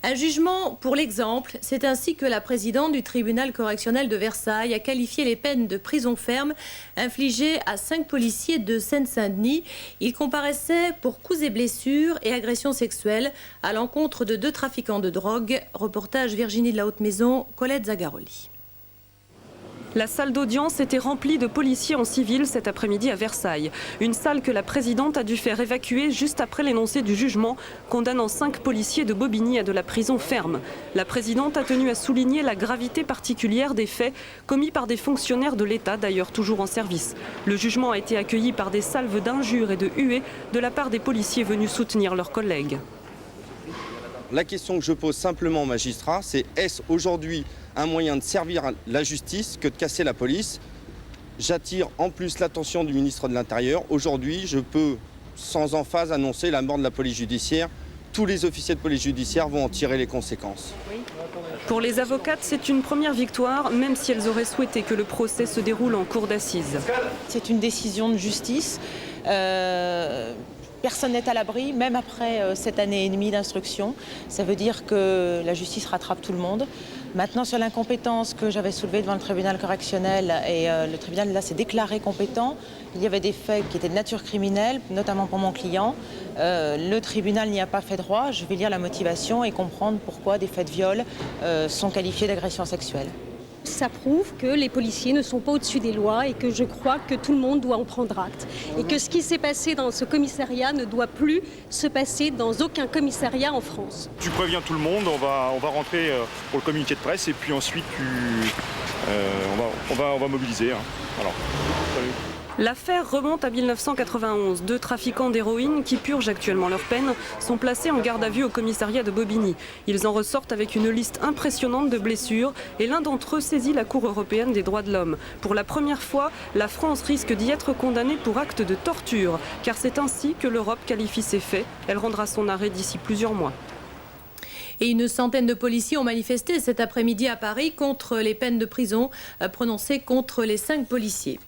Un jugement pour l'exemple, c'est ainsi que la présidente du tribunal correctionnel de Versailles a qualifié les peines de prison ferme infligées à 5 policiers de Seine-Saint-Denis. Ils comparaissaient pour coups et blessures et agressions sexuelles à l'encontre de 2 trafiquants de drogue. Reportage Virginie de la Haute-Maison, Colette Zagaroli. La salle d'audience était remplie de policiers en civil cet après-midi à Versailles. Une salle que la présidente a dû faire évacuer juste après l'énoncé du jugement, condamnant 5 policiers de Bobigny à de la prison ferme. La présidente a tenu à souligner la gravité particulière des faits commis par des fonctionnaires de l'État, d'ailleurs toujours en service. Le jugement a été accueilli par des salves d'injures et de huées de la part des policiers venus soutenir leurs collègues. La question que je pose simplement aux magistrats, c'est est-ce aujourd'hui un moyen de servir la justice que de casser la police? J'attire en plus l'attention du ministre de l'Intérieur. Aujourd'hui, je peux sans emphase annoncer la mort de la police judiciaire. Tous les officiers de police judiciaire vont en tirer les conséquences. Pour les avocates, c'est une première victoire, même si elles auraient souhaité que le procès se déroule en cour d'assises. C'est une décision de justice. Personne n'est à l'abri, même après 7 années et demie d'instruction. Ça veut dire que la justice rattrape tout le monde. Maintenant, sur l'incompétence que j'avais soulevée devant le tribunal correctionnel, et le tribunal là s'est déclaré compétent, il y avait des faits qui étaient de nature criminelle, notamment pour mon client. Le tribunal n'y a pas fait droit. Je vais lire la motivation et comprendre pourquoi des faits de viol sont qualifiés d'agression sexuelle. Ça prouve que les policiers ne sont pas au-dessus des lois et que je crois que tout le monde doit en prendre acte. Et que ce qui s'est passé dans ce commissariat ne doit plus se passer dans aucun commissariat en France. Tu préviens tout le monde, on va rentrer pour le communiqué de presse et puis ensuite on va mobiliser. Voilà. Salut. L'affaire remonte à 1991. 2 trafiquants d'héroïne qui purgent actuellement leur peine sont placés en garde à vue au commissariat de Bobigny. Ils en ressortent avec une liste impressionnante de blessures et l'un d'entre eux saisit la Cour européenne des droits de l'homme. Pour la première fois, la France risque d'y être condamnée pour acte de torture, car c'est ainsi que l'Europe qualifie ces faits. Elle rendra son arrêt d'ici plusieurs mois. Et une centaine de policiers ont manifesté cet après-midi à Paris contre les peines de prison prononcées contre les 5 policiers.